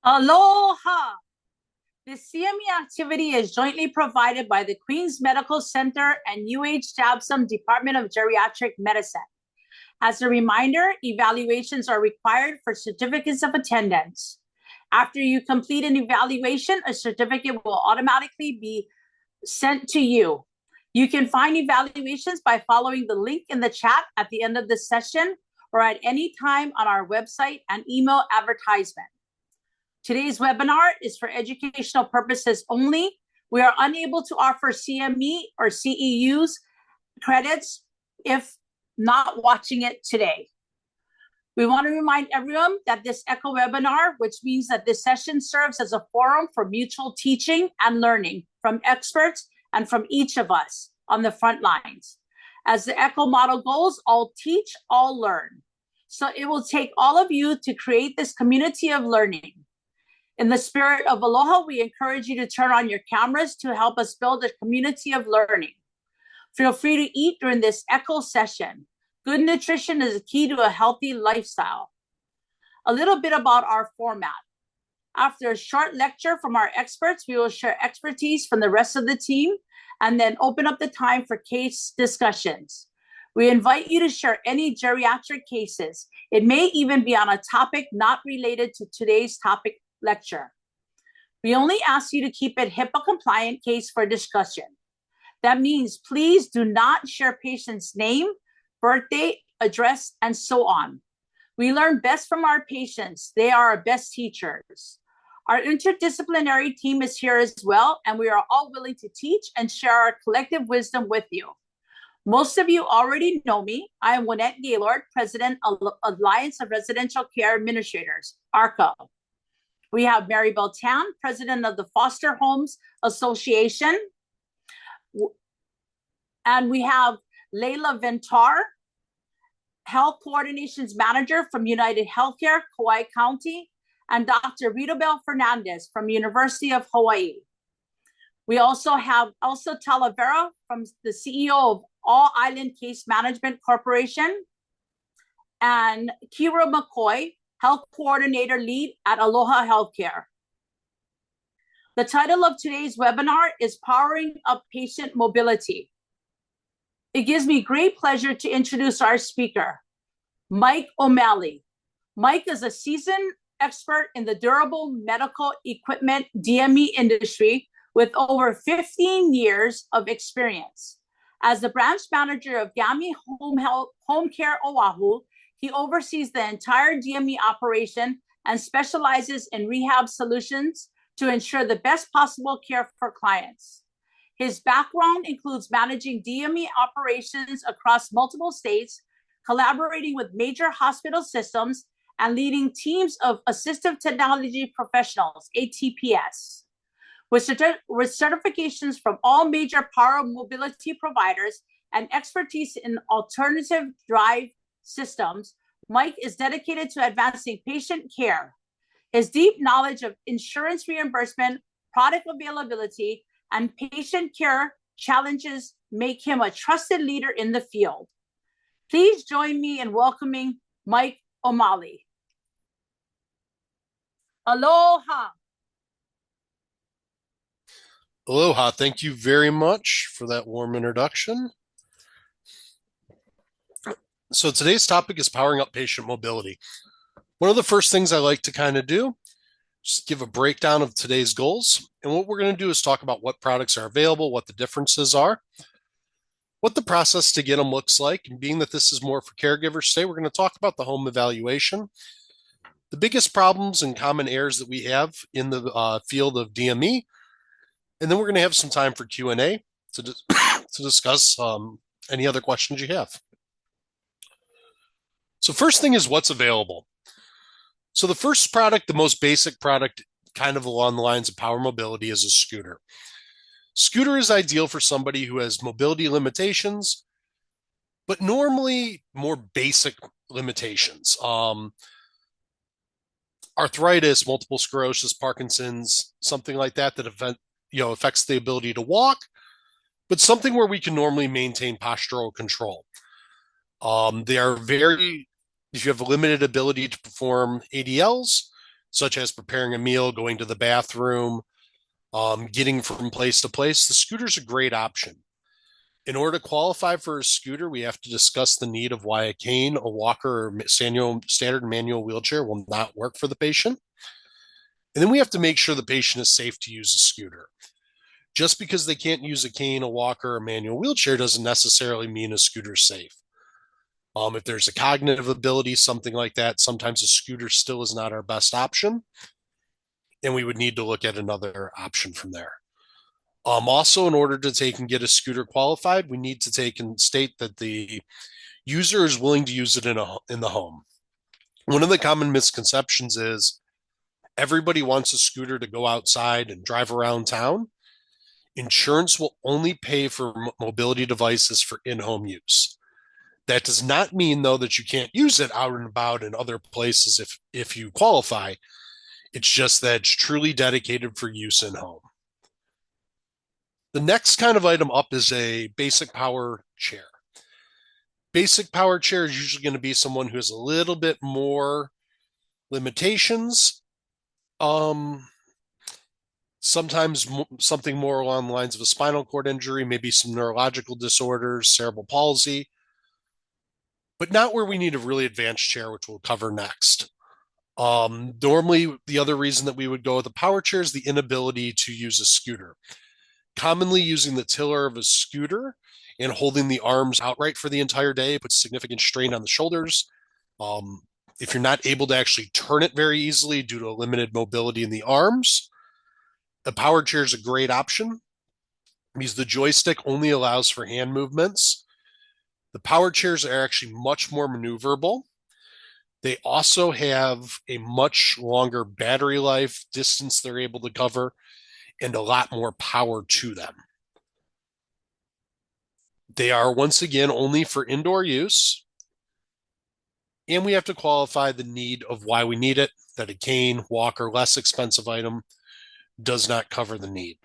Aloha! This CME activity is jointly provided by the Queens Medical Center and UH-Tabsum Department of Geriatric Medicine. As a reminder, evaluations are required for certificates of attendance. After you complete an evaluation, a certificate will automatically be sent to you. You can find evaluations by following the link in the chat at the end of the session or at any time on our website and email advertisement. Today's webinar is for educational purposes only. We are unable to offer CME or CEUs credits if not watching it today. We want to remind everyone that this ECHO webinar, which means that this session serves as a forum for mutual teaching and learning from experts and from each of us on the front lines. As the ECHO model goes, all teach, all learn. So it will take all of you to create this community of learning. In the spirit of aloha, we encourage you to turn on your cameras to help us build a community of learning. Feel free to eat during this ECHO session. Good nutrition is a key to a healthy lifestyle. A little bit about our format. After a short lecture from our experts, we will share expertise from the rest of the team and then open up the time for case discussions. We invite you to share any geriatric cases. It may even be on a topic not related to today's topic lecture. We only ask you to keep it HIPAA compliant case for discussion. That means please do not share patient's name, birthday, address, and so on. We learn best from our patients. They are our best teachers. Our interdisciplinary team is here as well, and we are all willing to teach and share our collective wisdom with you. Most of you already know me. I am Wynette Gaylord, President of Alliance of Residential Care Administrators, ARCA. We have Mary Bell Tan, President of the Foster Homes Association. And we have Leila Ventar, Health Coordinations Manager from United Healthcare, Kauai County, and Dr. Ritabel Fernandez from University of Hawaii. We also have Elsa Talavera from the CEO of All Island Case Management Corporation, and Kira McCoy, Health Coordinator Lead at Aloha Healthcare. The title of today's webinar is Powering Up Patient Mobility. It gives me great pleasure to introduce our speaker, Mike O'Malley. Mike is a seasoned expert in the durable medical equipment DME industry with over 15 years of experience. As the branch manager of GAMI Home Care Oahu, he oversees the entire DME operation and specializes in rehab solutions to ensure the best possible care for clients. His background includes managing DME operations across multiple states, collaborating with major hospital systems, and leading teams of assistive technology professionals, ATPS. With certifications from all major power mobility providers and expertise in alternative drive systems, Mike is dedicated to advancing patient care. His deep knowledge of insurance reimbursement, product availability, and patient care challenges make him a trusted leader in the field. Please join me in welcoming Mike O'Malley. Aloha. Aloha. Thank you very much for that warm introduction. So today's topic is powering up patient mobility. One of the first things I like to kind of do, just give a breakdown of today's goals. And what we're going to do is talk about what products are available, what the differences are, what the process to get them looks like. And being that this is more for caregivers today, we're going to talk about the home evaluation, the biggest problems and common errors that we have in the field of DME. And then we're going to have some time for Q&A to discuss any other questions you have. So first thing is what's available. So the first product, the most basic product, kind of along the lines of power mobility, is a scooter. Scooter is ideal for somebody who has mobility limitations, but normally more basic limitations. Arthritis, multiple sclerosis, Parkinson's, something like that affects the ability to walk, but something where we can normally maintain postural control. They are if you have a limited ability to perform ADLs, such as preparing a meal, going to the bathroom, getting from place to place, the scooter's a great option. In order to qualify for a scooter, we have to discuss the need of why a cane, a walker, or standard manual wheelchair will not work for the patient. And then we have to make sure the patient is safe to use a scooter. Just because they can't use a cane, a walker, or a manual wheelchair doesn't necessarily mean a scooter's safe. If there's a cognitive ability, something like that, sometimes a scooter still is not our best option, and we would need to look at another option from there. Also, in order to take and get a scooter qualified, we need to take and state that the user is willing to use it in the home. One of the common misconceptions is everybody wants a scooter to go outside and drive around town. Insurance will only pay for mobility devices for in-home use. That does not mean, though, that you can't use it out and about in other places if you qualify. It's just that it's truly dedicated for use in home. The next kind of item up is a basic power chair. Basic power chair is usually going to be someone who has a little bit more limitations. Sometimes something more along the lines of a spinal cord injury, maybe some neurological disorders, cerebral palsy, but not where we need a really advanced chair, which we'll cover next. Normally, the other reason that we would go with a power chair is the inability to use a scooter. Commonly using the tiller of a scooter and holding the arms outright for the entire day puts significant strain on the shoulders. If you're not able to actually turn it very easily due to limited mobility in the arms, a power chair is a great option because the joystick only allows for hand movements. The power chairs are actually much more maneuverable. They also have a much longer battery life, distance they're able to cover, and a lot more power to them. They are, once again, only for indoor use. And we have to qualify the need of why we need it, that a cane, walker, less expensive item does not cover the need.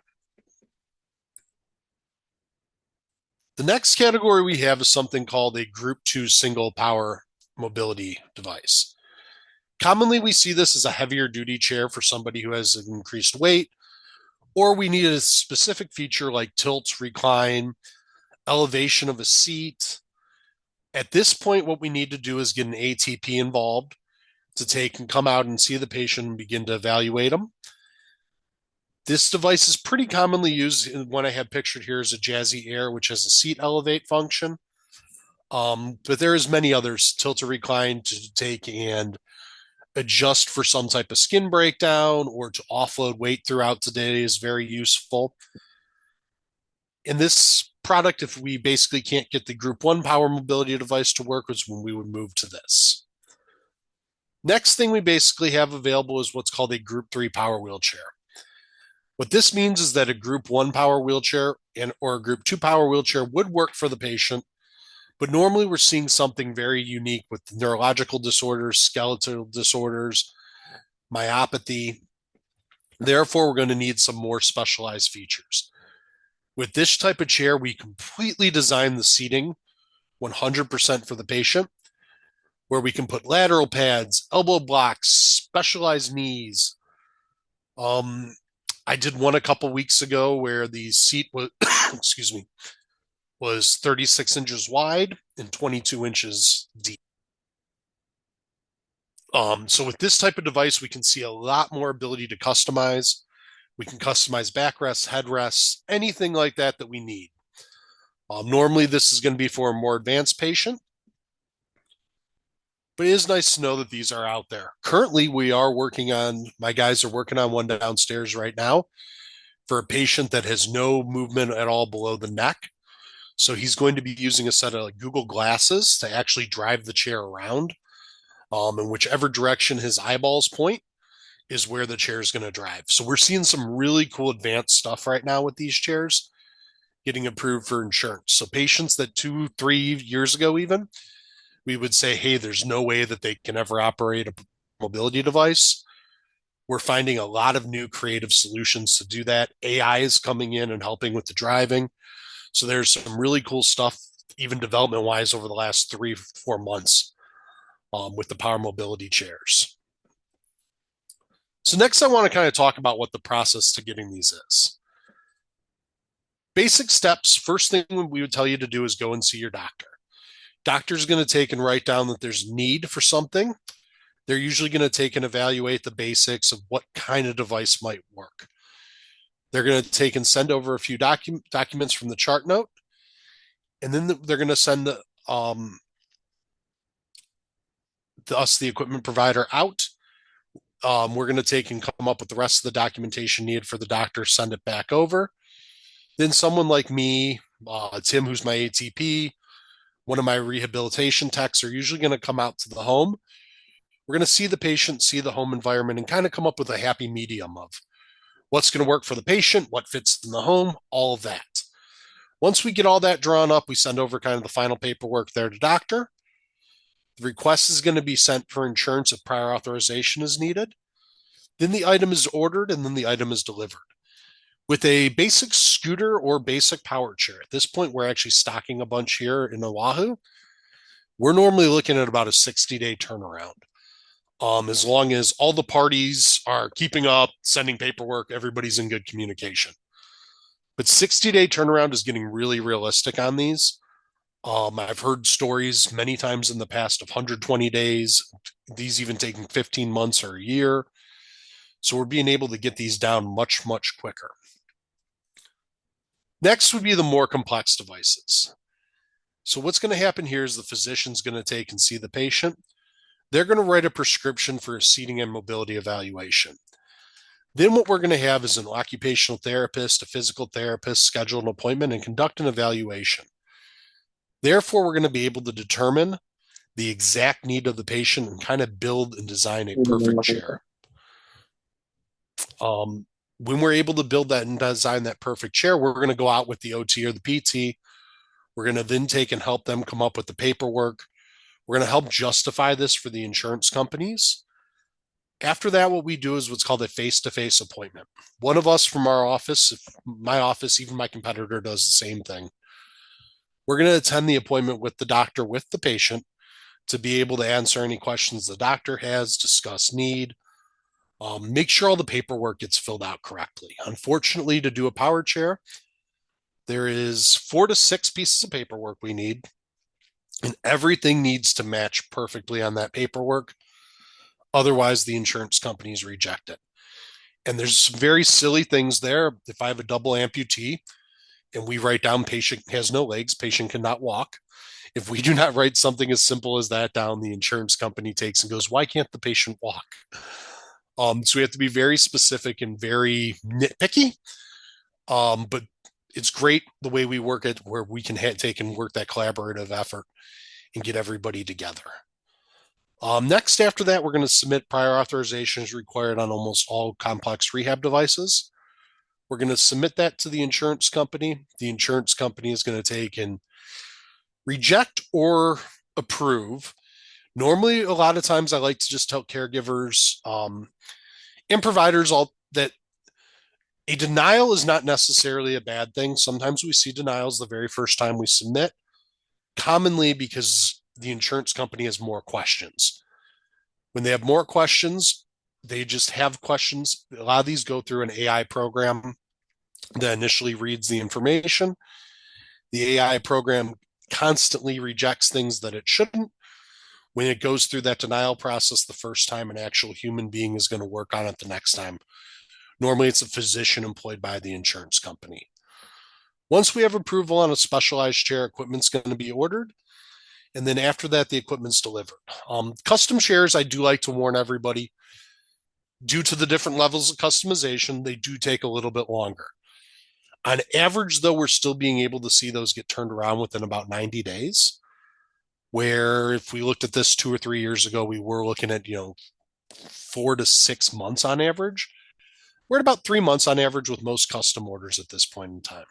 The next category we have is something called a Group 2 single power mobility device. Commonly, we see this as a heavier duty chair for somebody who has an increased weight, or we need a specific feature like tilt, recline, elevation of a seat. At this point, what we need to do is get an ATP involved to take and come out and see the patient and begin to evaluate them. This device is pretty commonly used. One I have pictured here is a Jazzy Air, which has a seat elevate function. But there is many others, tilt to recline to take and adjust for some type of skin breakdown or to offload weight throughout the day is very useful. In this product, if we basically can't get the Group 1 power mobility device to work, is when we would move to this. Next thing we basically have available is what's called a Group 3 power wheelchair. What this means is that a Group 1 power wheelchair or a Group 2 power wheelchair would work for the patient, but normally we're seeing something very unique with neurological disorders, skeletal disorders, myopathy. Therefore, we're going to need some more specialized features. With this type of chair, we completely design the seating 100% for the patient, where we can put lateral pads, elbow blocks, specialized knees. I did one a couple weeks ago where the seat was, excuse me, was 36 inches wide and 22 inches deep. So with this type of device, we can see a lot more ability to customize. We can customize backrests, headrests, anything like that that we need. Normally, this is going to be for a more advanced patient, but it is nice to know that these are out there. Currently, my guys are working on one downstairs right now for a patient that has no movement at all below the neck. So he's going to be using a set of Google glasses to actually drive the chair around. And whichever direction his eyeballs point is where the chair is going to drive. So we're seeing some really cool advanced stuff right now with these chairs getting approved for insurance. So patients that 2-3 years ago even, we would say, hey, there's no way that they can ever operate a mobility device. We're finding a lot of new creative solutions to do that. AI is coming in and helping with the driving. So there's some really cool stuff, even development-wise, over the last 3-4 months with the power mobility chairs. So next I want to kind of talk about what the process to getting these is. Basic steps, first thing we would tell you to do is go and see your doctor. Doctor's going to take and write down that there's need for something. They're usually going to take and evaluate the basics of what kind of device might work. They're going to take and send over a few documents from the chart note, and then they're going to send us, the equipment provider, out. We're going to take and come up with the rest of the documentation needed for the doctor, send it back over. Then someone like me, Tim, who's my ATP, one of my rehabilitation techs, are usually going to come out to the home. We're going to see the patient, see the home environment, and kind of come up with a happy medium of what's going to work for the patient, what fits in the home, all of that. Once we get all that drawn up, we send over kind of the final paperwork there to doctor. The request is going to be sent for insurance if prior authorization is needed. Then the item is ordered, and then the item is delivered. With a basic scooter or basic power chair, at this point, we're actually stocking a bunch here in Oahu. We're normally looking at about a 60-day turnaround. As long as all the parties are keeping up, sending paperwork, everybody's in good communication. But 60-day turnaround is getting really realistic on these. I've heard stories many times in the past of 120 days, these even taking 15 months or a year. So we're being able to get these down much, much quicker. Next would be the more complex devices. So what's going to happen here is the physician's going to take and see the patient. They're going to write a prescription for a seating and mobility evaluation. Then what we're going to have is an occupational therapist, a physical therapist, schedule an appointment and conduct an evaluation. Therefore, we're going to be able to determine the exact need of the patient and kind of build and design a perfect chair. When we're able to build that and design that perfect chair, we're going to go out with the OT or the PT. We're going to then take and help them come up with the paperwork. We're going to help justify this for the insurance companies. After that, what we do is what's called a face-to-face appointment. One of us from our office, my office, even my competitor does the same thing. We're going to attend the appointment with the doctor, with the patient, to be able to answer any questions the doctor has, discuss need, make sure all the paperwork gets filled out correctly. Unfortunately, to do a power chair, there is 4 to 6 pieces of paperwork we need, and everything needs to match perfectly on that paperwork. Otherwise, the insurance companies reject it. And there's some very silly things there. If I have a double amputee and we write down patient has no legs, patient cannot walk. If we do not write something as simple as that down, the insurance company takes and goes, why can't the patient walk? So we have to be very specific and very nitpicky. But it's great the way we work it, where we can take and work that collaborative effort and get everybody together. Next, after that, we're going to submit prior authorizations required on almost all complex rehab devices. We're going to submit that to the insurance company. The insurance company is going to take and reject or approve. Normally, a lot of times I like to just tell caregivers and providers all that a denial is not necessarily a bad thing. Sometimes we see denials the very first time we submit, commonly because the insurance company has more questions. When they have more questions, they just have questions. A lot of these go through an AI program that initially reads the information. The AI program constantly rejects things that it shouldn't. When it goes through that denial process the first time, an actual human being is going to work on it the next time. Normally, it's a physician employed by the insurance company. Once we have approval on a specialized chair, equipment's going to be ordered. And then after that, the equipment's delivered. Custom chairs, I do like to warn everybody, due to the different levels of customization, they do take a little bit longer. On average, though, we're still being able to see those get turned around within about 90 days. Where if we looked at this 2 or 3 years ago, we were looking at, 4 to 6 months on average. We're at about 3 months on average with most custom orders at this point in time.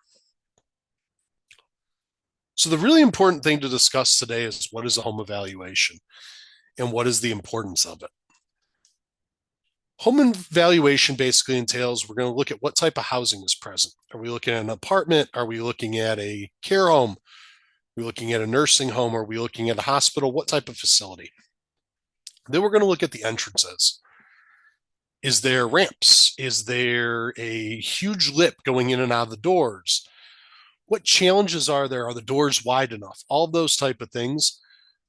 So the really important thing to discuss today is what is a home evaluation and what is the importance of it. Home evaluation basically entails we're going to look at what type of housing is present. Are we looking at an apartment? Are we looking at a care home? Are we looking at a nursing home? Are we looking at a hospital? What type of facility? Then we're going to look at the entrances. Is there ramps? Is there a huge lip going in and out of the doors? What challenges are there? Are the doors wide enough? All those type of things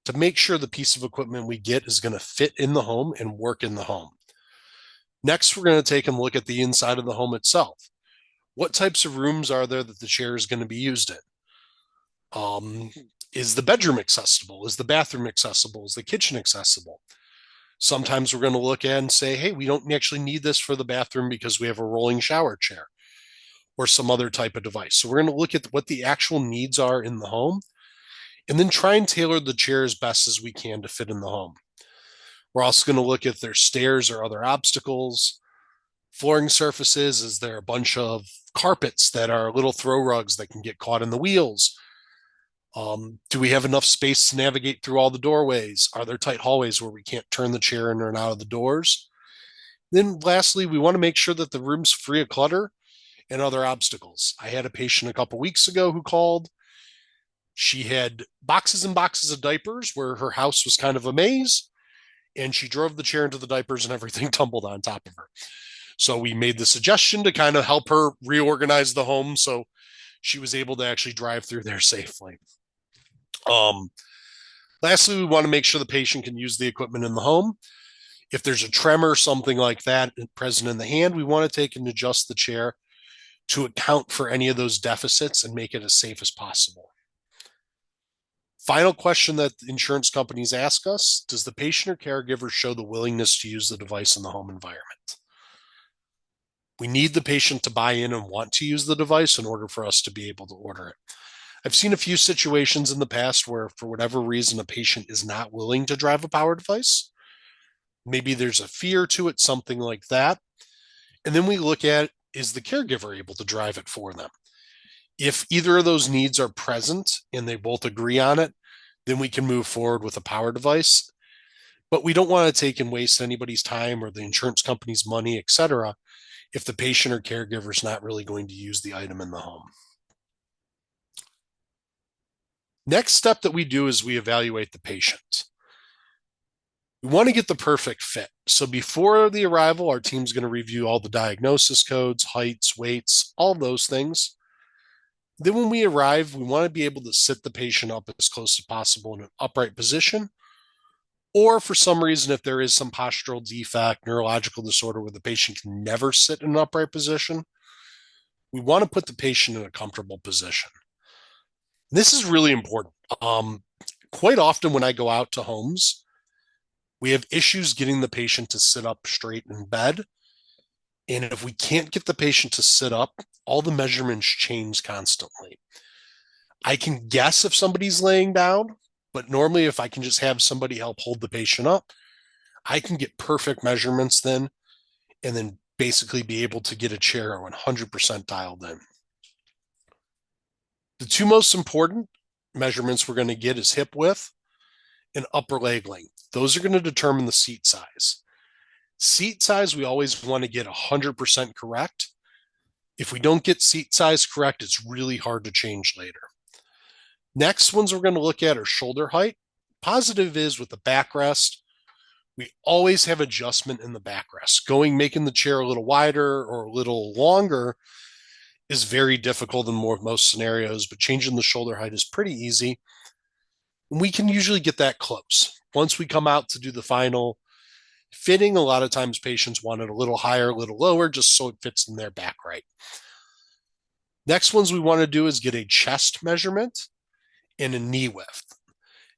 to make sure the piece of equipment we get is going to fit in the home and work in the home. Next, we're going to take a look at the inside of the home itself. What types of rooms are there that the chair is going to be used in? Is the bedroom accessible? Is the bathroom accessible? Is the kitchen accessible? Sometimes we're going to look at and say, hey, we don't actually need this for the bathroom because we have a rolling shower chair or some other type of device. So we're going to look at what the actual needs are in the home and then try and tailor the chair as best as we can to fit in the home. We're also going to look at their stairs or other obstacles, flooring surfaces. Is there a bunch of carpets that are little throw rugs that can get caught in the wheels? Do we have enough space to navigate through all the doorways? Are there tight hallways where we can't turn the chair in and out of the doors? Then lastly, we want to make sure that the room's free of clutter and other obstacles. I had a patient a couple weeks ago who called. She had boxes and boxes of diapers where her house was kind of a maze, and she drove the chair into the diapers and everything tumbled on top of her. So we made the suggestion to kind of help her reorganize the home so she was able to actually drive through there safely. Lastly, we want to make sure the patient can use the equipment in the home. If there's a tremor, something like that present in the hand, we want to take and adjust the chair to account for any of those deficits and make it as safe as possible. Final question that insurance companies ask us: does the patient or caregiver show the willingness to use the device in the home environment? We need the patient to buy in and want to use the device in order for us to be able to order it. I've seen a few situations in the past where, for whatever reason, a patient is not willing to drive a power device. Maybe there's a fear to it, something like that. And then we look at, is the caregiver able to drive it for them? If either of those needs are present and they both agree on it, then we can move forward with a power device. But we don't want to take and waste anybody's time or the insurance company's money, et cetera, if the patient or caregiver is not really going to use the item in the home. Next step that we do is we evaluate the patient. We want to get the perfect fit. So before the arrival, our team's going to review all the diagnosis codes, heights, weights, all those things. Then when we arrive, we want to be able to sit the patient up as close as possible in an upright position. Or for some reason, if there is some postural defect, neurological disorder where the patient can never sit in an upright position, we want to put the patient in a comfortable position. This is really important. Quite often when I go out to homes, we have issues getting the patient to sit up straight in bed. And if we can't get the patient to sit up, all the measurements change constantly. I can guess if somebody's laying down, but normally if I can just have somebody help hold the patient up, I can get perfect measurements then, and then basically be able to get a chair 100% dialed in. The two most important measurements we're going to get is hip width and upper leg length. Those are going to determine the seat size. Seat size, we always want to get 100% correct. If we don't get seat size correct, it's really hard to change later. Next ones we're going to look at are shoulder height. Positive is with the backrest, we always have adjustment in the backrest. Making the chair a little wider or a little longer is very difficult in most scenarios, but changing the shoulder height is pretty easy. And we can usually get that close. Once we come out to do the final fitting, a lot of times patients want it a little higher, a little lower, just so it fits in their back right. Next ones we want to do is get a chest measurement and a knee width.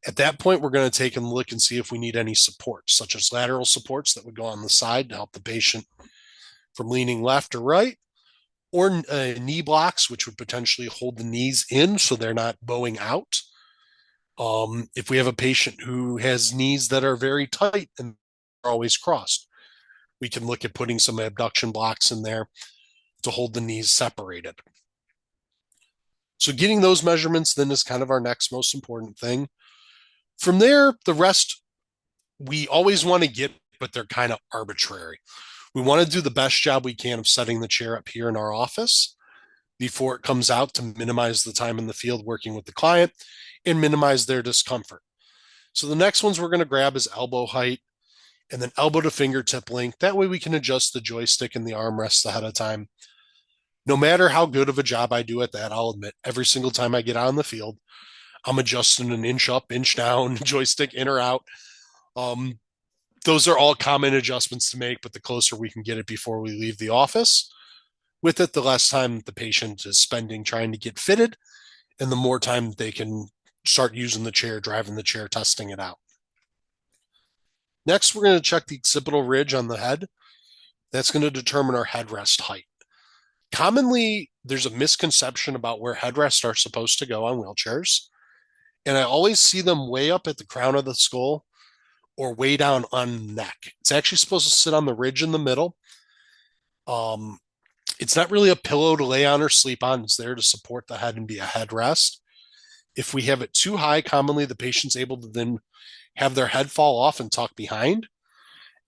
At that point, we're going to take and look and see if we need any supports, such as lateral supports that would go on the side to help the patient from leaning left or right, or knee blocks, which would potentially hold the knees in so they're not bowing out. If we have a patient who has knees that are very tight and are always crossed, we can look at putting some abduction blocks in there to hold the knees separated. So getting those measurements then is kind of our next most important thing. From there, the rest we always want to get, but they're kind of arbitrary. We want to do the best job we can of setting the chair up here in our office before it comes out to minimize the time in the field working with the client and minimize their discomfort. So the next ones we're going to grab is elbow height and then elbow to fingertip length. That way we can adjust the joystick and the armrests ahead of time. No matter how good of a job I do at that, I'll admit every single time I get out in the field, I'm adjusting an inch up, inch down, joystick in or out. Um, those are all common adjustments to make, but the closer we can get it before we leave the office with it, the less time the patient is spending trying to get fitted, and the more time they can start using the chair, driving the chair, testing it out. Next, we're going to check the occipital ridge on the head. That's going to determine our headrest height. Commonly, there's a misconception about where headrests are supposed to go on wheelchairs. And I always see them way up at the crown of the skull or way down on the neck. It's actually supposed to sit on the ridge in the middle. It's not really a pillow to lay on or sleep on. It's there to support the head and be a headrest. If we have it too high, commonly the patient's able to then have their head fall off and tuck behind.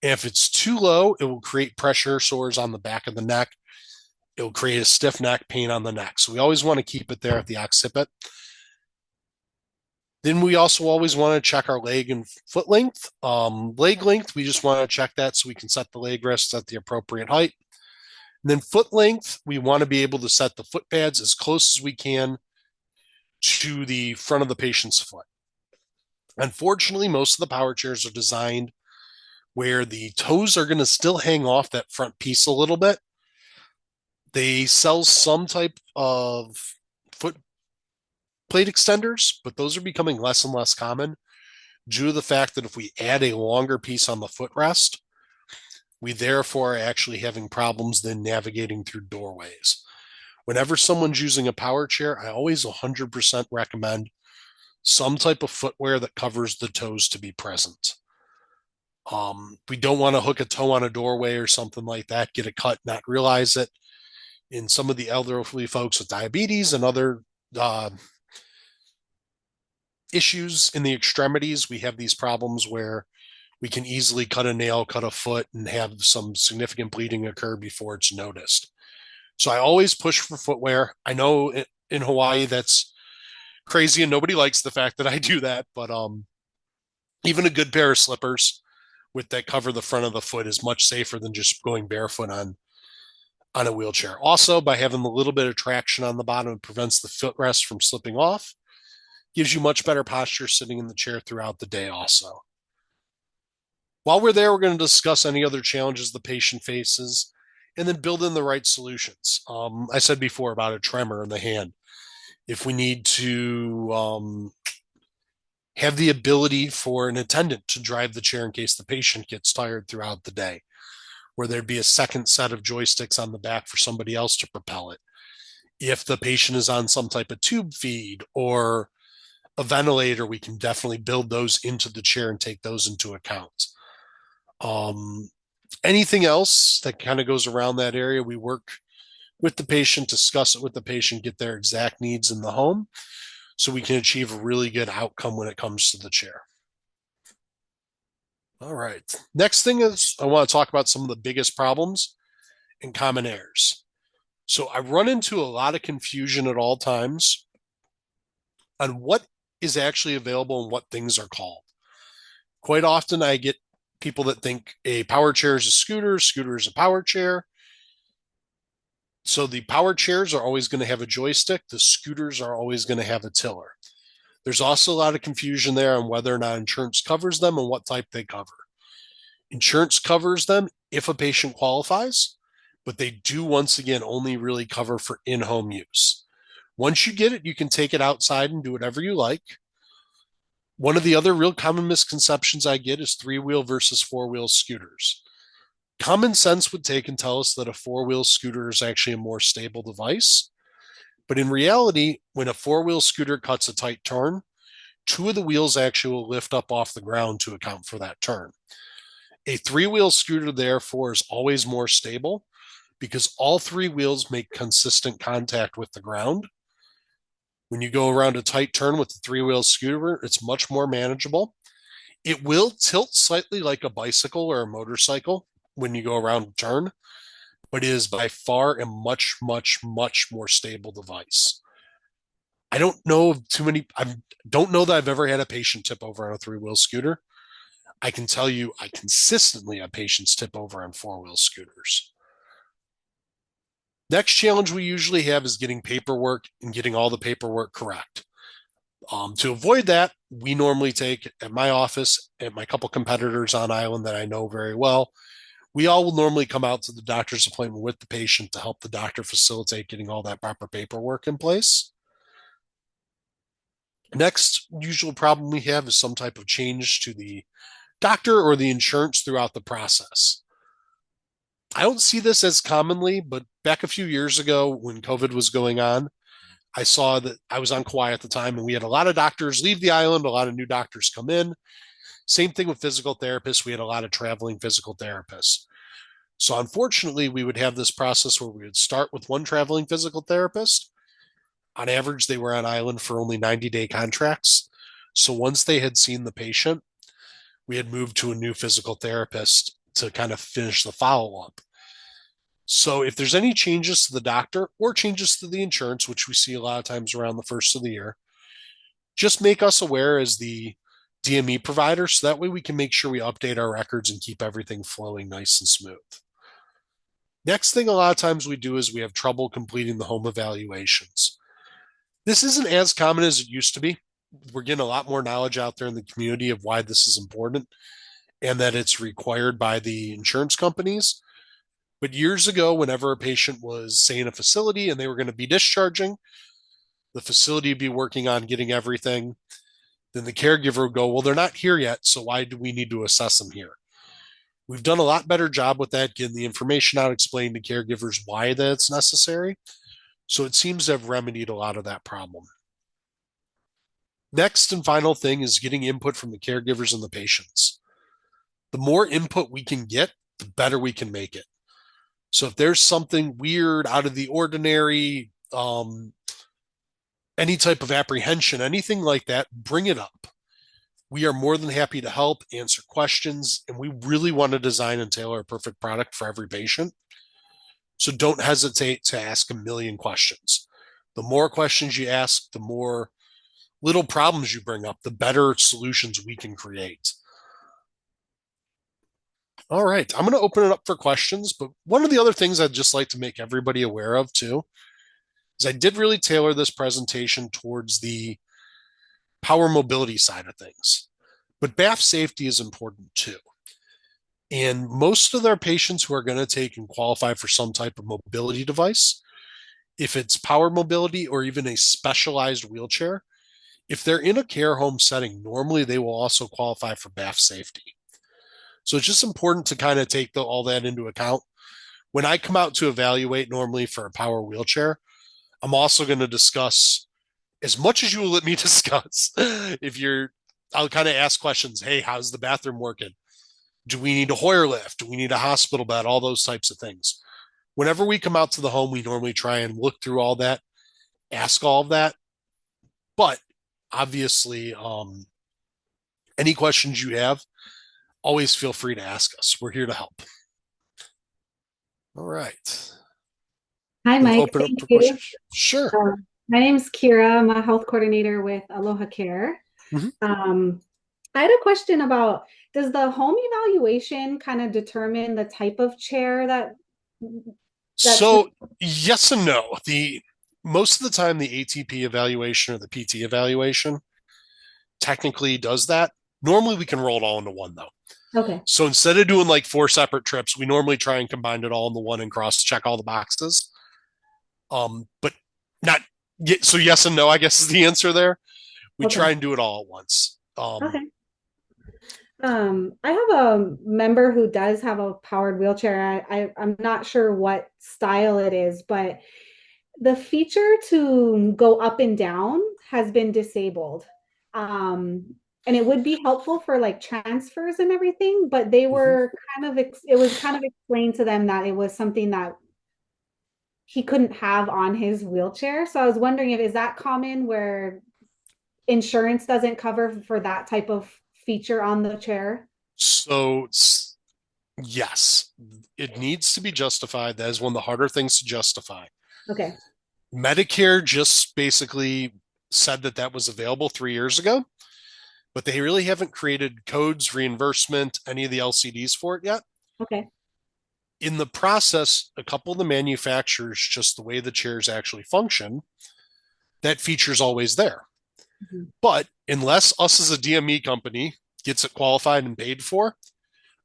And if it's too low, it will create pressure sores on the back of the neck. It will create a stiff neck, pain on the neck. So we always want to keep it there at the occiput. Then we also always want to check our leg and foot length. Leg length, we just want to check that so we can set the leg rests at the appropriate height. And then foot length, we want to be able to set the foot pads as close as we can to the front of the patient's foot. Unfortunately, most of the power chairs are designed where the toes are going to still hang off that front piece a little bit. They sell some type of foot plate extenders, but those are becoming less and less common due to the fact that if we add a longer piece on the footrest, we therefore are actually having problems then navigating through doorways. Whenever someone's using a power chair, I always 100% recommend some type of footwear that covers the toes to be present. We don't want to hook a toe on a doorway or something like that, get a cut, not realize it. In some of the elderly folks with diabetes and other issues in the extremities, we have these problems where we can easily cut a nail, cut a foot, and have some significant bleeding occur before it's noticed. So I always push for footwear. I know in Hawaii that's crazy and nobody likes the fact that I do that, but even a good pair of slippers with that cover the front of the foot is much safer than just going barefoot on a wheelchair. Also, by having a little bit of traction on the bottom, it prevents the footrest from slipping off, gives you much better posture sitting in the chair throughout the day also. While we're there, we're going to discuss any other challenges the patient faces and then build in the right solutions. I said before about a tremor in the hand. If we need to have the ability for an attendant to drive the chair in case the patient gets tired throughout the day, where there'd be a second set of joysticks on the back for somebody else to propel it. If the patient is on some type of tube feed or a ventilator, we can definitely build those into the chair and take those into account. Anything else that kind of goes around that area, we work with the patient, discuss it with the patient, get their exact needs in the home so we can achieve a really good outcome when it comes to the chair. All right. Next thing is I want to talk about some of the biggest problems and common errors. So I run into a lot of confusion at all times on what is actually available and what things are called. Quite often I get people that think a power chair is a scooter is a power chair. So the power chairs are always going to have a joystick. The scooters are always going to have a tiller. There's also a lot of confusion there on whether or not insurance covers them and what type they cover. Insurance covers them if a patient qualifies, but they do once again only really cover for in-home use. Once you get it, you can take it outside and do whatever you like. One of the other real common misconceptions I get is three-wheel versus four-wheel scooters. Common sense would take and tell us that a four-wheel scooter is actually a more stable device. But in reality, when a four-wheel scooter cuts a tight turn, two of the wheels actually will lift up off the ground to account for that turn. A three-wheel scooter, therefore, is always more stable because all three wheels make consistent contact with the ground. When you go around a tight turn with the three-wheel scooter, it's much more manageable. It will tilt slightly like a bicycle or a motorcycle when you go around a turn, but it is by far a much, much, much more stable device. I don't know of too many, I don't know that I've ever had a patient tip over on a three-wheel scooter. I can tell you I consistently have patients tip over on four-wheel scooters. Next challenge we usually have is getting paperwork and getting all the paperwork correct. To avoid that, we normally take at my office, at my couple competitors on island that I know very well, we all will normally come out to the doctor's appointment with the patient to help the doctor facilitate getting all that proper paperwork in place. Next usual problem we have is some type of change to the doctor or the insurance throughout the process. I don't see this as commonly, but back a few years ago when COVID was going on, I saw that I was on Kauai at the time and we had a lot of doctors leave the island, a lot of new doctors come in. Same thing with physical therapists. We had a lot of traveling physical therapists. So unfortunately, we would have this process where we would start with one traveling physical therapist. On average, they were on island for only 90-day contracts. So once they had seen the patient, we had moved to a new physical therapist to kind of finish the follow-up. So if there's any changes to the doctor or changes to the insurance, which we see a lot of times around the first of the year, just make us aware as the DME provider so that way we can make sure we update our records and keep everything flowing nice and smooth. Next thing a lot of times we do is we have trouble completing the home evaluations. This isn't as common as it used to be. We're getting a lot more knowledge out there in the community of why this is important and that it's required by the insurance companies. But years ago, whenever a patient was, say, in a facility and they were going to be discharging, the facility would be working on getting everything. Then the caregiver would go, well, they're not here yet, so why do we need to assess them here? We've done a lot better job with that, getting the information out, explaining to caregivers why that's necessary. So it seems to have remedied a lot of that problem. Next and final thing is getting input from the caregivers and the patients. The more input we can get, the better we can make it. So if there's something weird, out of the ordinary, any type of apprehension, anything like that, bring it up. We are more than happy to help, answer questions, and we really want to design and tailor a perfect product for every patient. So don't hesitate to ask a million questions. The more questions you ask, the more little problems you bring up, the better solutions we can create. All right, I'm going to open it up for questions, but one of the other things I'd just like to make everybody aware of too is I did really tailor this presentation towards the power mobility side of things, but BAF safety is important too. And most of our patients who are going to take and qualify for some type of mobility device, if it's power mobility or even a specialized wheelchair, if they're in a care home setting, normally they will also qualify for BAF safety. So it's just important to kind of take all that into account. When I come out to evaluate normally for a power wheelchair, I'm also going to discuss as much as you will let me discuss. I'll kind of ask questions. Hey, how's the bathroom working? Do we need a Hoyer lift? Do we need a hospital bed? All those types of things. Whenever we come out to the home, we normally try and look through all that, ask all of that. But obviously, any questions you have, always feel free to ask us. We're here to help. All right. Hi, We'll Mike. open up Thank for you. questions. Sure. My name is Kira. I'm a health coordinator with Aloha Care. Mhm. I had a question about, does the home evaluation kind of determine the type of chair that's So yes and no. Most of the time, the ATP evaluation or the PT evaluation technically does that. Normally, we can roll it all into one though. okay? So instead of doing like 4 separate trips, we normally try and combine it all into one and cross check all the boxes. But not so yes and no, I guess is the answer there. We Okay. try and do it all at once. Okay. I have a member who does have a powered wheelchair. I'm not sure what style it is, but the feature to go up and down has been disabled. And it would be helpful for like transfers and everything, but they were it was kind of explained to them that it was something that he couldn't have on his wheelchair. So I was wondering if is that common where insurance doesn't cover for that type of feature on the chair? So yes, it needs to be justified. That is one of the harder things to justify. Okay. Medicare just basically said that that was available 3 years ago. but they really haven't created codes, reimbursement, any of the LCDs for it yet. Okay. In the process, a couple of the manufacturers, just the way the chairs actually function, that feature's always there. Mhm. But unless us as a DME company gets it qualified and paid for,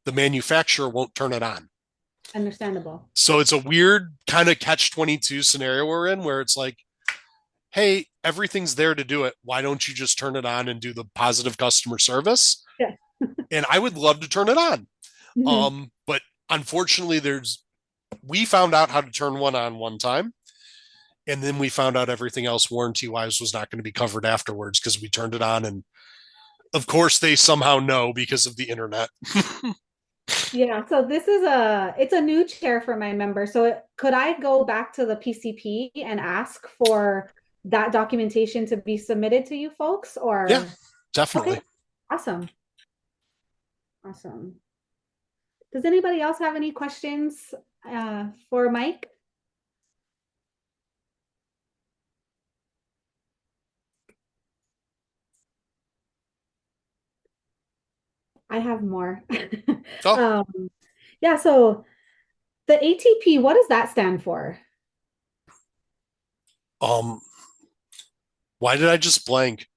the manufacturer won't turn it on. Understandable. So it's a weird kind of catch-22 scenario we're in where it's like, hey, everything's there to do it. Why don't you just turn it on and do the positive customer service? Yeah. And I would love to turn it on. Mhm. But unfortunately, we found out how to turn one on one time. And then we found out everything else warranty wise was not going to be covered afterwards because we turned it on. And of course, they somehow know because of the internet. Yeah, so it's a new chair for my member. So could I go back to the PCP and ask for that documentation to be submitted to you folks Yeah, or? definitely. Okay, awesome. Awesome. Does anybody else have any questions for Mike? I have more. Oh, Um, yeah, so the ATP, what does that stand for? um, why did I just blank?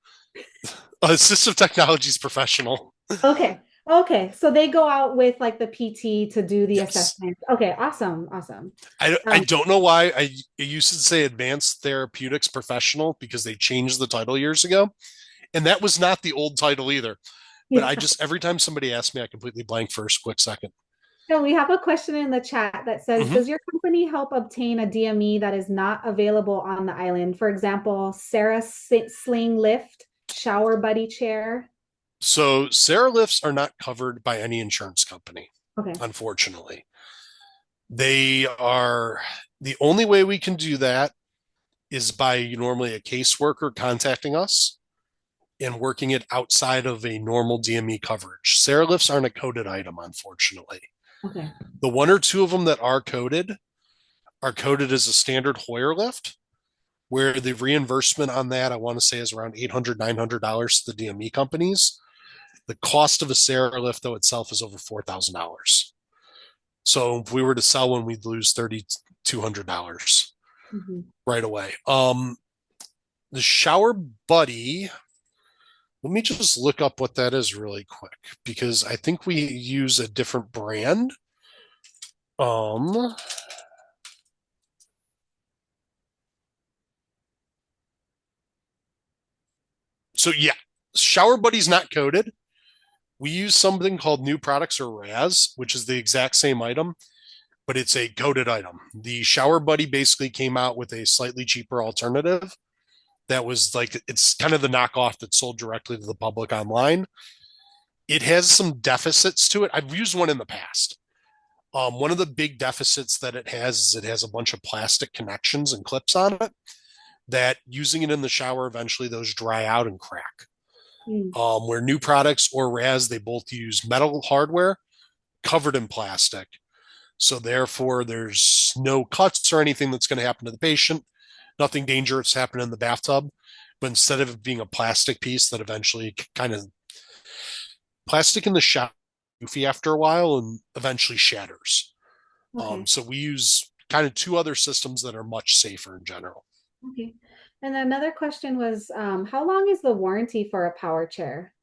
Assistive technologies professional. Okay. Okay. So they go out with like the PT to do the Yes. assessment. Okay. Awesome. Awesome. I don't know why I used to say advanced therapeutics professional because they changed the title years ago. And that was not the old title either. But Yeah. I just, every time somebody asks me, I completely blank for a quick second. So we have a question in the chat that says, Mm-hmm. does your company help obtain a DME that is not available on the island? For example, Sarah Sling Lift, shower buddy chair. So Sarah lifts are not covered by any insurance company, Okay. unfortunately. They are the only way we can do that is by normally a caseworker contacting us and working it outside of a normal DME coverage. Sarah lifts aren't a coded item, unfortunately. Okay. The one or two of them that are coded as a standard Hoyer lift, where the reimbursement on that, I want to say, is around $800, $900 to the DME companies. The cost of a Sarah lift, though, itself is over $4,000. So if we were to sell one, we'd lose $3,200 Mhm. right away. The shower buddy, let me just look up what that is really quick because I think we use a different brand. Um, so yeah, shower buddy's not coded. We use something called new products or RAS, which is the exact same item, but it's a coded item. The shower buddy basically came out with a slightly cheaper alternative that was like it's kind of the knockoff that's sold directly to the public online. It has some deficits to it. I've used one in the past. One of the big deficits that it has is it has a bunch of plastic connections and clips on it that using it in the shower, eventually those dry out and crack. Mm. Where new products or RAS, they both use metal hardware covered in plastic. So therefore, there's no cuts or anything that's going to happen to the patient. Nothing dangerous happened in the bathtub. But instead of it being a plastic piece that eventually kind of plastic in the shower goofy after a while and eventually shatters. Okay. So we use kind of two other systems that are much safer in general. Okay. And another question was, how long is the warranty for a power chair?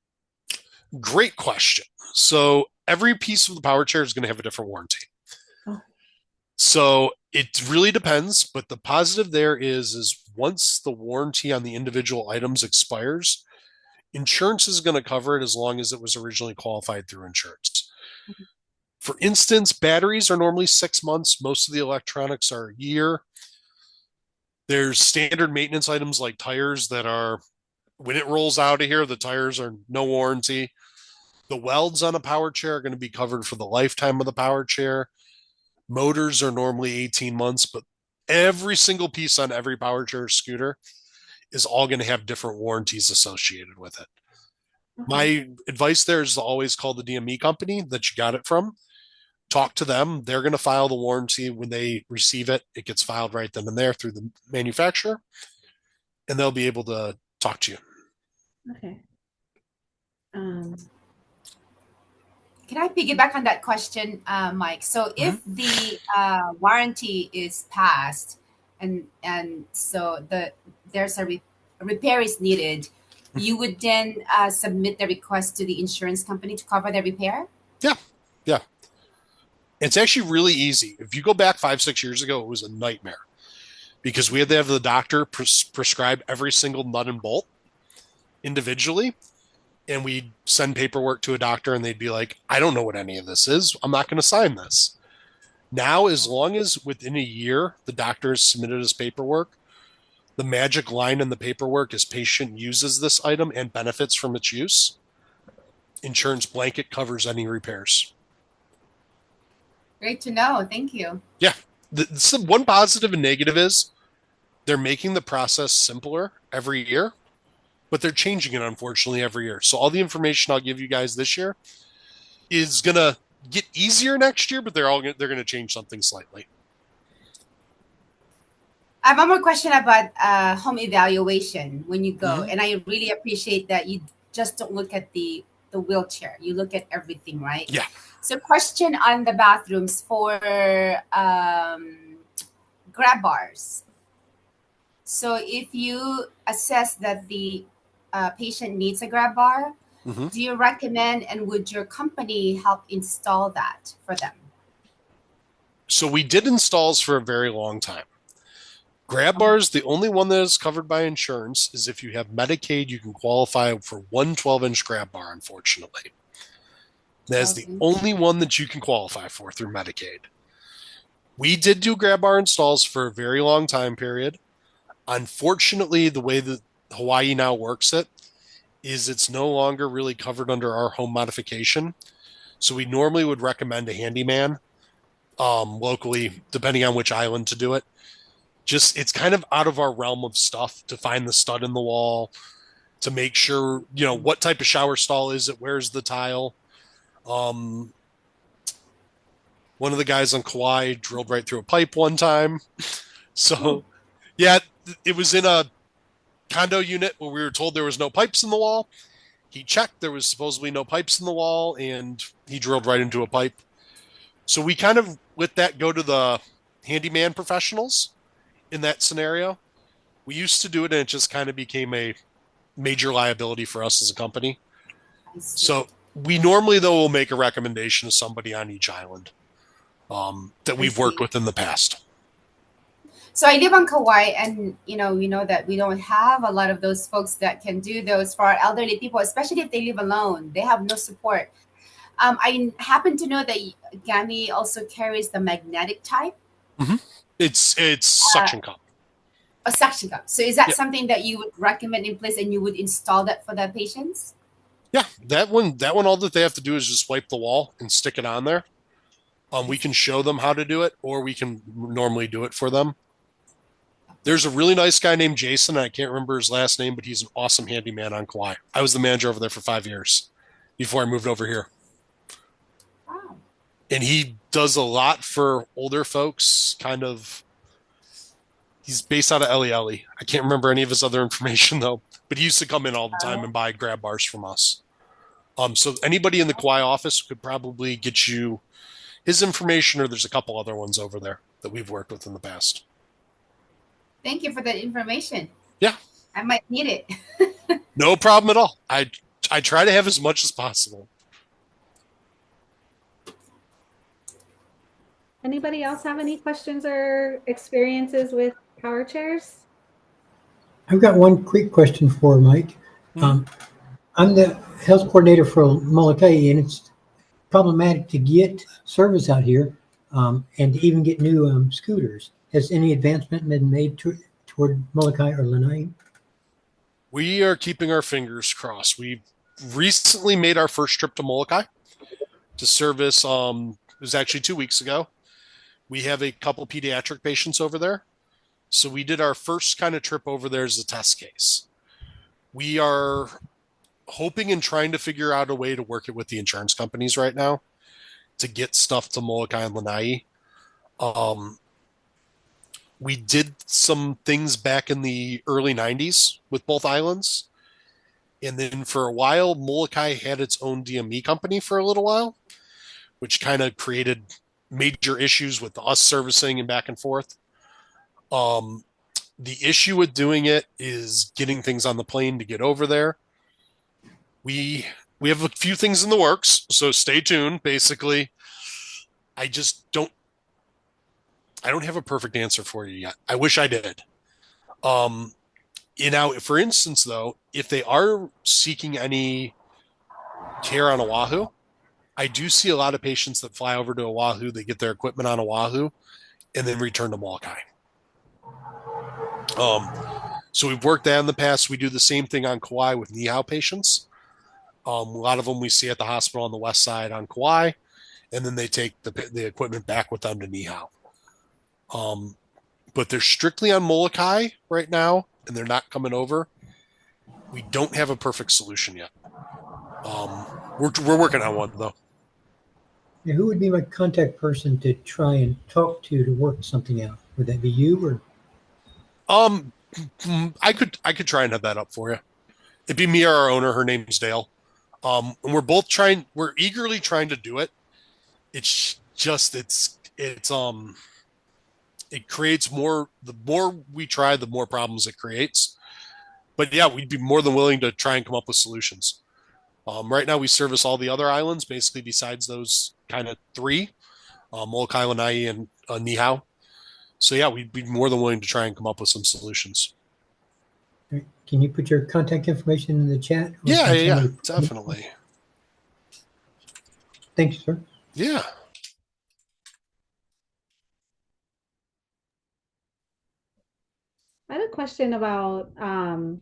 Great question. So every piece of the power chair is going to have a different warranty. Oh. So it really depends, but the positive there is once the warranty on the individual items expires, insurance is going to cover it as long as it was originally qualified through insurance. Okay. For instance, batteries are normally 6 months. Most of the electronics are a year. There's standard maintenance items like tires that are, when it rolls out of here, the tires are no warranty. The welds on a power chair are going to be covered for the lifetime of the power chair. Motors are normally 18 months, but every single piece on every power chair scooter is all going to have different warranties associated with it. Okay. My advice there is to always call the DME company that you got it from. Talk to them. They're going to file the warranty when they receive it. It gets filed right then and there through the manufacturer, and they'll be able to talk to you. Okay. Can I piggyback on that question, Mike? So if the warranty is passed and so there's a repair is needed, you would then submit the request to the insurance company to cover the repair? Yeah. Yeah. It's actually really easy. If you go back 5-6 years ago, it was a nightmare because we had to have the doctor prescribe every single nut and bolt individually. And we'd send paperwork to a doctor and they'd be like, I don't know what any of this is. I'm not going to sign this. Now, as long as within a year the doctor has submitted his paperwork, the magic line in the paperwork is patient uses this item and benefits from its use. Insurance blanket covers any repairs. Great to know. Thank you. Yeah. The one positive and negative is they're making the process simpler every year, but they're changing it, unfortunately, every year. So all the information I'll give you guys this year is going to get easier next year, but they're going to change something slightly. I have one more question about home evaluation when you go. And I really appreciate that you just don't look at the wheelchair. You look at everything, right? Yeah. So question on the bathrooms for grab bars. So if you assess that the patient needs a grab bar, do you recommend and would your company help install that for them? So we did installs for a very long time. Grab bars, the only one that is covered by insurance is if you have Medicaid, you can qualify for one 12-inch grab bar, unfortunately. That is the only one that you can qualify for through Medicaid. We did do grab bar installs for a very long time period. Unfortunately, the way that Hawaii now works it is it's no longer really covered under our home modification. So we normally would recommend a handyman locally, depending on which island to do it. Just it's kind of out of our realm of stuff to find the stud in the wall, to make sure, what type of shower stall is it? Where's the tile? One of the guys on Kauai drilled right through a pipe one time. So, yeah, it was in a condo unit where we were told there was no pipes in the wall. He checked, there was supposedly no pipes in the wall, and he drilled right into a pipe. So we kind of let that go to the handyman professionals in that scenario. We used to do it, and it just kind of became a major liability for us as a company. So we normally, though, will make a recommendation to somebody on each island that we've worked with in the past. So I live on Kauai, and we know that we don't have a lot of those folks that can do those for our elderly people, especially if they live alone. They have no support. I happen to know that GAMI also carries the magnetic type. It's suction cup. A suction cup. So is that something that you would recommend in place, and you would install that for the patients? Yeah, that one. All that they have to do is just wipe the wall and stick it on there. We can show them how to do it, or we can normally do it for them. There's a really nice guy named Jason. I can't remember his last name, but he's an awesome handyman on Kauai. I was the manager over there for 5 years before I moved over here. Wow. And he does a lot for older folks, he's based out of Elieli. I can't remember any of his other information though, but he used to come in all the time and buy grab bars from us. So anybody in the Kauai office could probably get you his information, or there's a couple other ones over there that we've worked with in the past. Thank you for that information. Yeah. I might need it. No problem at all. I try to have as much as possible. Anybody else have any questions or experiences with power chairs? I've got one quick question for Mike. I'm the health coordinator for Molokai, and it's problematic to get service out here and to even get new scooters. Has any advancement been made toward Molokai or Lanai? We are keeping our fingers crossed. We recently made our first trip to Molokai to service. It was actually 2 weeks ago. We have a couple pediatric patients over there. So we did our first kind of trip over there as a test case. We are hoping and trying to figure out a way to work it with the insurance companies right now to get stuff to Molokai and Lanai. We did some things back in the early 90s with both islands, And then for a while, Molokai had its own DME company for a little while, which kind of created major issues with us servicing and back and forth. The issue with doing it is getting things on the plane to get over there. We have a few things in the works, so stay tuned. Basically, I just don't have a perfect answer for you yet. I wish I did. Now, for instance, though, if they are seeking any care on Oahu, I do see a lot of patients that fly over to Oahu, they get their equipment on Oahu, and then return to Molokai. So we've worked that in the past. We do the same thing on Kauai with Niihau patients. A lot of them we see at the hospital on the west side on Kauai, and then they take the equipment back with them to Niihau. But they're strictly on Molokai right now, and they're not coming over. We don't have a perfect solution yet. We're working on one though. Now, who would be my contact person to try and talk to work something out? Would that be you or? I could try and have that up for you. It'd be me or our owner. Her name's Dale. And we're eagerly trying to do it. It's just, it creates more, the more we try, the more problems it creates. But yeah, we'd be more than willing to try and come up with solutions. Right now we service all the other islands, basically besides those kind of three, Molokai, Lanai, and Niihau. So yeah, we'd be more than willing to try and come up with some solutions. Can you put your contact information in the chat? Yeah, definitely. Thank you, sir. Yeah. I had a question about kind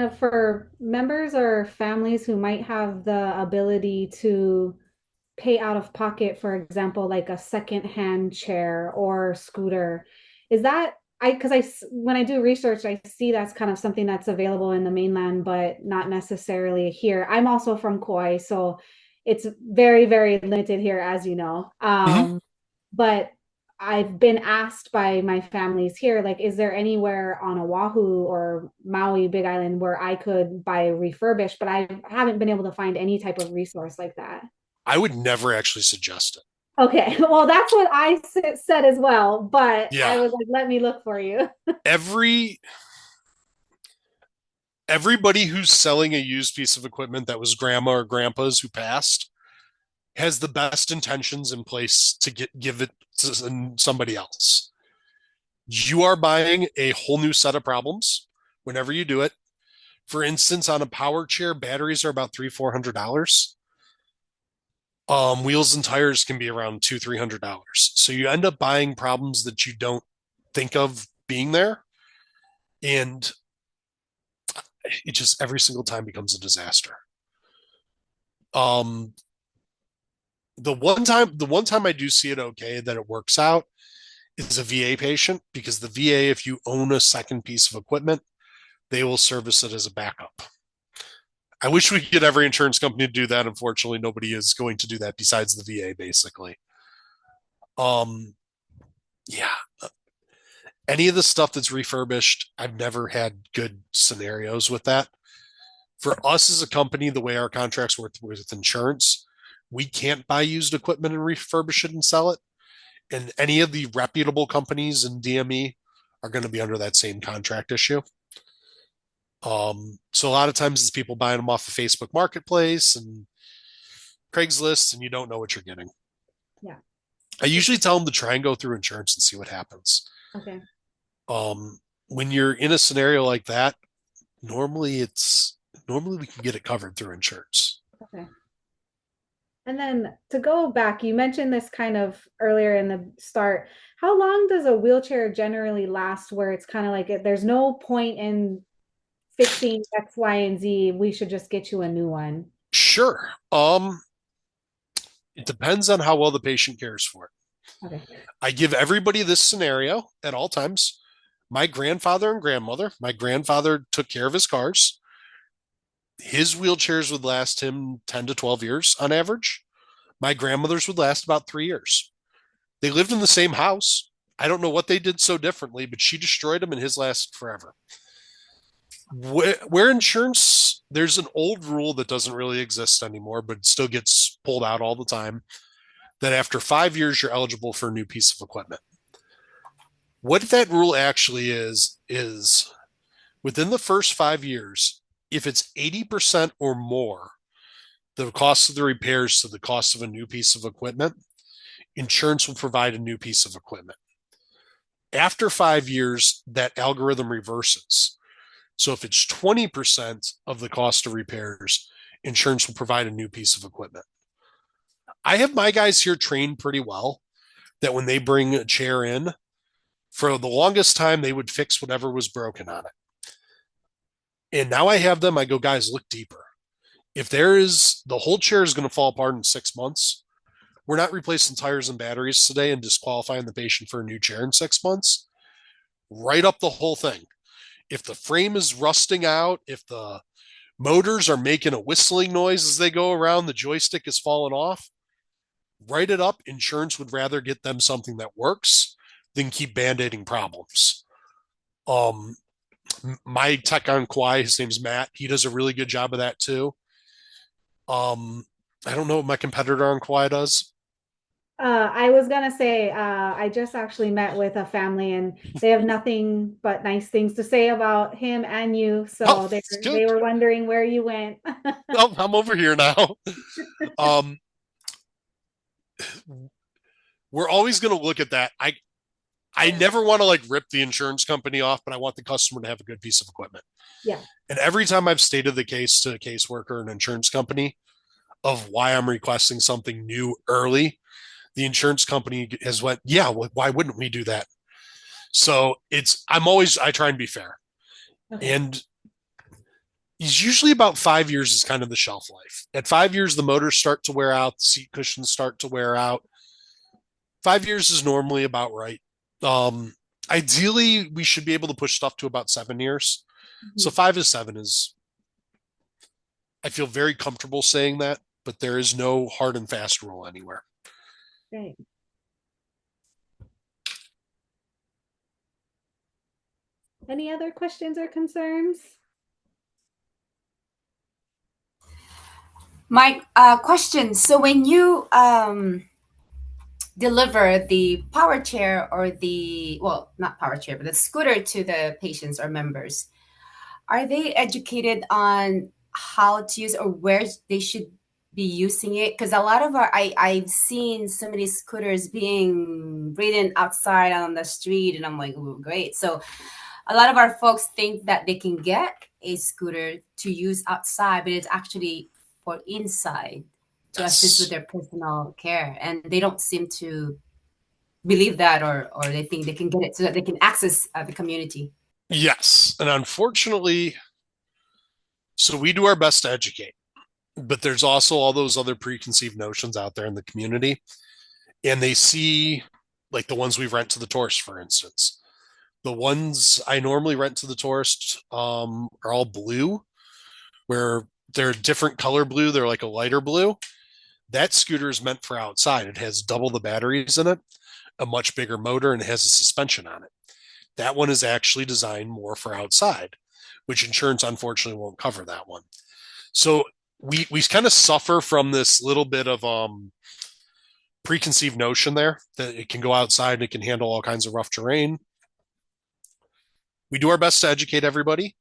of for members or families who might have the ability to pay out of pocket, for example, like a secondhand chair or scooter. Is that when I do research, I see that's kind of something that's available in the mainland, but not necessarily here. I'm also from Kauai, so it's very, very limited here, as you know. But I've been asked by my families here, like, is there anywhere on Oahu or Maui, Big Island, where I could buy refurbished? But I haven't been able to find any type of resource like that. I would never actually suggest it. Okay, well, that's what I said as well, but yeah. I was like, let me look for you. Everybody who's selling a used piece of equipment that was grandma or grandpa's who passed has the best intentions in place to give it to somebody else. You are buying a whole new set of problems whenever you do it. For instance, on a power chair, batteries are about $300-$400. Wheels and tires can be around $200-$300. So you end up buying problems that you don't think of being there, and it just every single time becomes a disaster. The one time I do see it okay that it works out is a VA patient, because the VA, if you own a second piece of equipment, they will service it as a backup. I wish we could get every insurance company to do that. Unfortunately, nobody is going to do that besides the VA, basically. Yeah. Any of the stuff that's refurbished, I've never had good scenarios with that. For us as a company, the way our contracts work with insurance, we can't buy used equipment and refurbish it and sell it. And any of the reputable companies in DME are going to be under that same contract issue. So a lot of times it's people buying them off the Facebook Marketplace and Craigslist, and you don't know what you're getting. Yeah. I usually tell them to try and go through insurance and see what happens. Okay. When you're in a scenario like that, normally we can get it covered through insurance. Okay. And then to go back, you mentioned this kind of earlier in the start. How long does a wheelchair generally last where it's kind of like there's no point in fixing X, Y, and Z? We should just get you a new one. Sure. It depends on how well the patient cares for it. Okay. I give everybody this scenario at all times. My grandfather and grandmother, my grandfather took care of his cars. His wheelchairs would last him 10 to 12 years on average. My grandmother's would last about 3 years. They lived in the same house. I don't know what they did so differently, but she destroyed them and his lasted forever. Where insurance, there's an old rule that doesn't really exist anymore, but it still gets pulled out all the time, that after 5 years, you're eligible for a new piece of equipment. What that rule actually is within the first 5 years, if it's 80% or more, the cost of the repairs to the cost of a new piece of equipment, insurance will provide a new piece of equipment. After 5 years, that algorithm reverses. So if it's 20% of the cost of repairs, insurance will provide a new piece of equipment. I have my guys here trained pretty well that when they bring a chair in, for the longest time, they would fix whatever was broken on it. And now I have them, I go, guys, look deeper. If the whole chair is going to fall apart in 6 months, we're not replacing tires and batteries today and disqualifying the patient for a new chair in 6 months. Write up the whole thing. If the frame is rusting out, if the motors are making a whistling noise as they go around, the joystick is falling off, write it up. Insurance would rather get them something that works than keep band-aiding problems. My tech on Kauai, his name's Matt. He does a really good job of that too. I don't know what my competitor on Kauai does. I was gonna say, I just actually met with a family and they have nothing but nice things to say about him and you. So they were wondering where you went. Well, I'm over here now. We're always going to look at that. I never want to like rip the insurance company off, but I want the customer to have a good piece of equipment. Yeah. And every time I've stated the case to a caseworker or an insurance company of why I'm requesting something new early, the insurance company has went, yeah, why wouldn't we do that? So I try and be fair. Okay. And it's usually about 5 years is kind of the shelf life. At 5 years, the motors start to wear out, the seat cushions start to wear out. 5 years is normally about right. Ideally, we should be able to push stuff to about 7 years. Mm-hmm. So 5 to 7 is, I feel very comfortable saying that, but there is no hard and fast rule anywhere. Great. Any other questions or concerns? Mike, question. So when you deliver the power chair or not power chair, but the scooter to the patients or members, are they educated on how to use or where they should be using it? Because a lot of I've seen so many scooters being ridden outside on the street, and I'm like, oh, great. So a lot of our folks think that they can get a scooter to use outside, but it's actually for inside to assist with their personal care. And they don't seem to believe that, or they think they can get it so that they can access the community. Yes. And unfortunately, so we do our best to educate, but there's also all those other preconceived notions out there in the community. And they see, like the ones we rent to the tourists, for instance. The ones I normally rent to the tourists are all blue, where they're a different color blue. They're like a lighter blue. That scooter is meant for outside. It has double the batteries in it, a much bigger motor, and it has a suspension on it. That one is actually designed more for outside, which insurance unfortunately won't cover that one. So we kind of suffer from this little bit of preconceived notion there that it can go outside and it can handle all kinds of rough terrain. We do our best to educate everybody.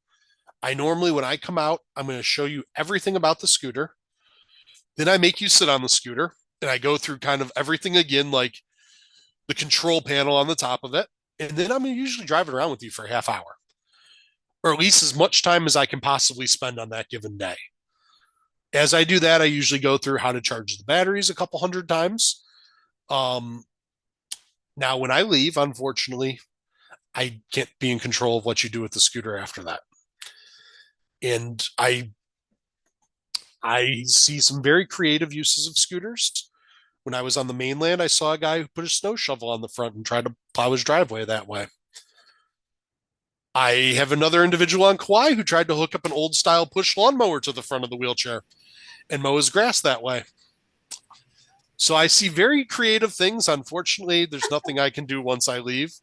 I normally, when I come out, I'm going to show you everything about the scooter. Then I make you sit on the scooter and I go through kind of everything again, like the control panel on the top of it. And then I'm going to usually drive it around with you for a half hour, or at least as much time as I can possibly spend on that given day. As I do that, I usually go through how to charge the batteries a couple hundred times. Now, when I leave, unfortunately, I can't be in control of what you do with the scooter after that. And I see some very creative uses of scooters. When I was on the mainland, I saw a guy who put a snow shovel on the front and tried to plow his driveway that way. I have another individual on Kauai who tried to hook up an old style push lawnmower to the front of the wheelchair and mow his grass that way. So I see very creative things. Unfortunately, there's nothing I can do once I leave,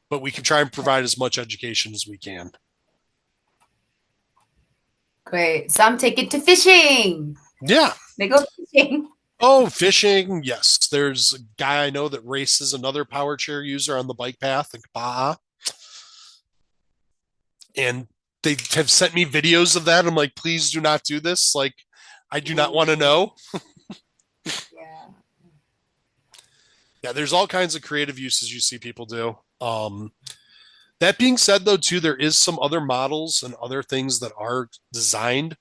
but we can try and provide as much education as we can. Great. Some take it to fishing. Yeah. They go fishing. Oh, fishing. Yes. There's a guy I know that races another power chair user on the bike path in Baja. And they have sent me videos of that. I'm like, please do not do this. Like, I do not want to know. Yeah. Yeah, there's all kinds of creative uses you see people do. That being said, though, too, there is some other models and other things that are designed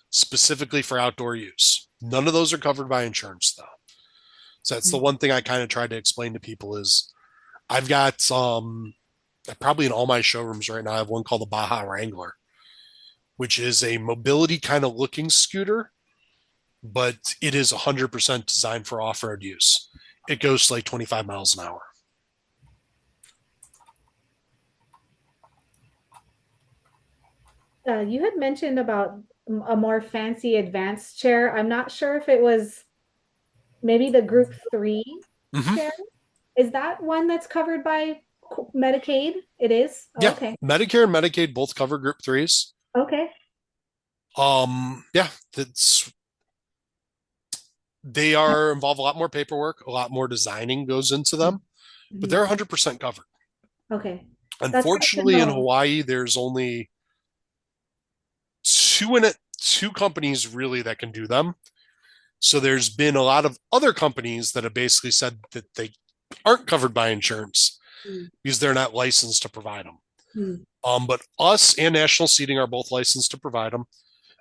specifically for outdoor use. None of those are covered by insurance, though. So that's the one thing I kind of try to explain to people is I've got probably in all my showrooms right now, I have one called the Baja Wrangler, which is a mobility kind of looking scooter, but it is 100% designed for off-road use. It goes to like 25 miles an hour. You had mentioned about a more fancy advanced chair. I'm not sure if it was maybe the group 3 Mhm. chair. Is that one that's covered by Medicaid? It is? Oh, Yeah, okay. Medicare and Medicaid both cover group 3s. Okay. Yeah, they are involve a lot more paperwork, a lot more designing goes into them, but they're 100% covered. Okay. That's good to Unfortunately, in know. Hawaii, there's only two companies really that can do them. So there's been a lot of other companies that have basically said that they aren't covered by insurance because they're not licensed to provide them. But us and National Seating are both licensed to provide them.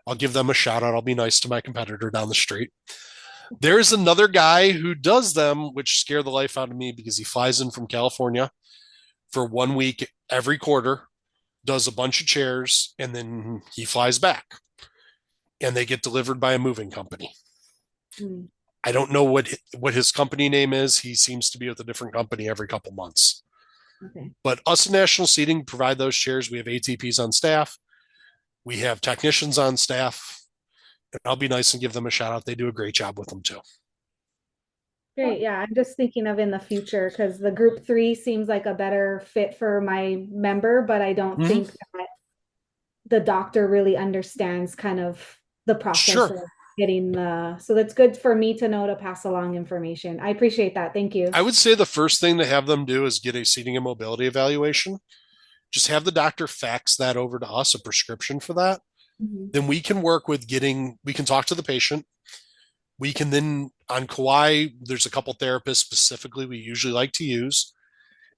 I'll give them a shout out. I'll be nice to my competitor down the street. There's another guy who does them, which scared the life out of me because he flies in from California for 1 week every quarter, does a bunch of chairs, and then he flies back. And they get delivered by a moving company. I don't know what his company name is. He seems to be with a different company every couple months. Okay. But us National Seating provide those chairs. We have ATPs on staff. We have technicians on staff. And I'll be nice and give them a shout out. They do a great job with them too. Great. Yeah, I'm just thinking of in the future because the group 3 seems like a better fit for my member, but I don't think that the doctor really understands kind of the process of getting so that's good for me to know to pass along information. I appreciate that. Thank you. I would say the first thing to have them do is get a seating and mobility evaluation. Just have the doctor fax that over to us, a prescription for that. Then we can work with we can talk to the patient. We can then, on Kauai, there's a couple therapists specifically we usually like to use.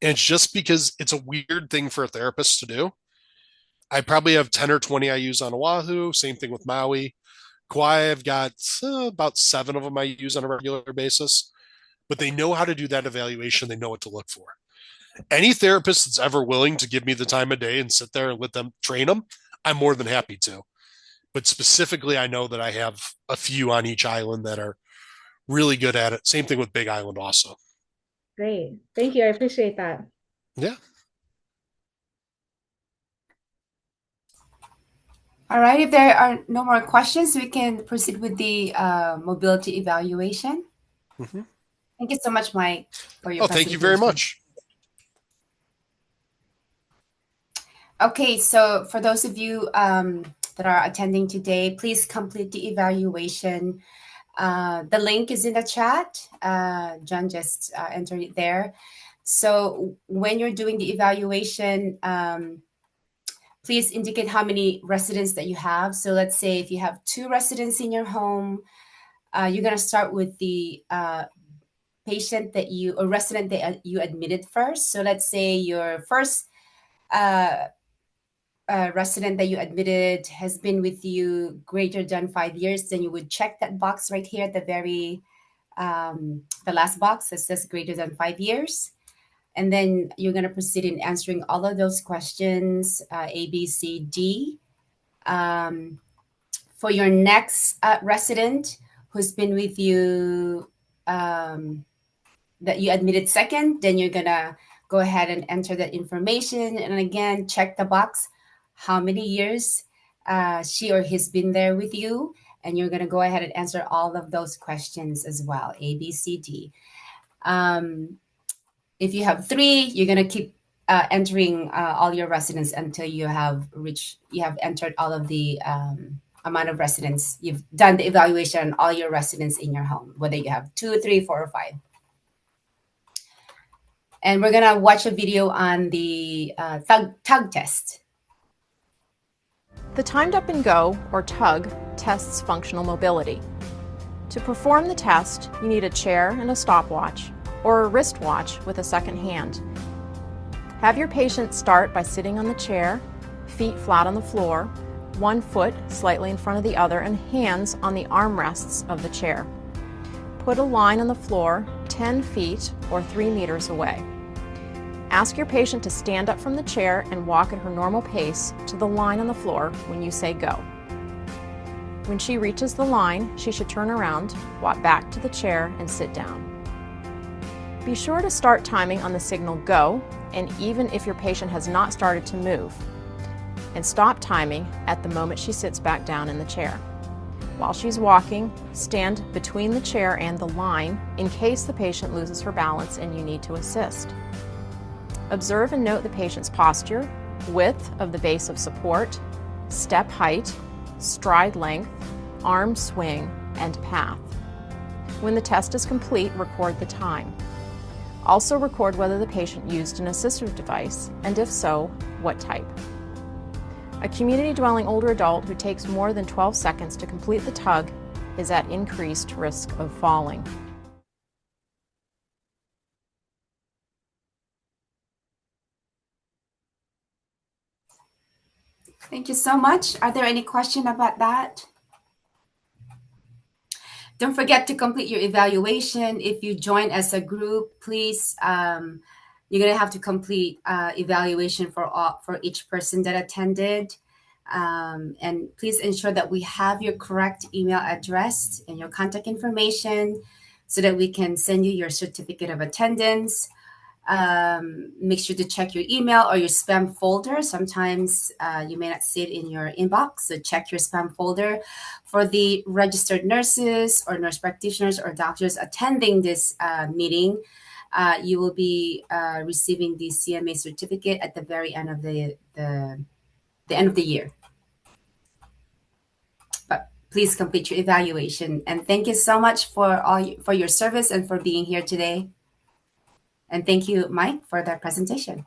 And it's just because it's a weird thing for a therapist to do. I probably have 10 or 20 I use on Oahu. Same thing with Maui. Kauai, I've got about 7 of them I use on a regular basis. But they know how to do that evaluation. They know what to look for. Any therapist that's ever willing to give me the time of day and sit there and let them train them, I'm more than happy to. But specifically, I know that I have a few on each island that are really good at it. Same thing with Big Island also. Great. Thank you. I appreciate that. Yeah. All right. If there are no more questions, we can proceed with the mobility evaluation. Thank you so much, Mike, for your thank you very much. Okay, so for those of you that are attending today, please complete the evaluation. The link is in the chat. John just entered it there. So when you're doing the evaluation, please indicate how many residents that you have. So let's say if you have 2 residents in your home, you're going to start with the resident that you admitted first. So let's say your first resident that you admitted has been with you greater than 5 years, then you would check that box right here at the very the last box that says greater than 5 years. And then you're going to proceed in answering all of those questions, A, B, C, D. For your next resident who's been with you that you admitted second, then you're going to go ahead and enter that information. And again, check the box how many years she or he's been there with you. And you're going to go ahead and answer all of those questions as well, A, B, C, D. If you have 3, you're going to keep entering all your residents until you have entered all of the amount of residents. You've done the evaluation on all your residents in your home, whether you have 2, 3, 4, or 5. And we're gonna watch a video on the tug test. The timed up and go, or tug, tests functional mobility. To perform the test, you need a chair and a stopwatch, or a wristwatch with a second hand. Have your patient start by sitting on the chair, feet flat on the floor, one foot slightly in front of the other, and hands on the armrests of the chair. Put a line on the floor 10 feet or 3 meters away. Ask your patient to stand up from the chair and walk at her normal pace to the line on the floor when you say go. When she reaches the line, she should turn around, walk back to the chair, and sit down. Be sure to start timing on the signal go, and even if your patient has not started to move, and stop timing at the moment she sits back down in the chair. While she's walking, stand between the chair and the line in case the patient loses her balance and you need to assist. Observe and note the patient's posture, width of the base of support, step height, stride length, arm swing, and path. When the test is complete, record the time. Also record whether the patient used an assistive device, and if so, what type. A community-dwelling older adult who takes more than 12 seconds to complete the tug is at increased risk of falling. Thank you so much. Are there any questions about that? Don't forget to complete your evaluation. If you join as a group, please, you're going to have to complete evaluation for each person that attended. And please ensure that we have your correct email address and your contact information so that we can send you your certificate of attendance. Make sure to check your email or your spam folder. Sometimes you may not see it in your inbox, so check your spam folder. For the registered nurses or nurse practitioners or doctors attending this meeting, you will be receiving the CMA certificate at the very end of the end of the year. But please complete your evaluation, and thank you so much for your service and for being here today. And thank you, Mike, for that presentation.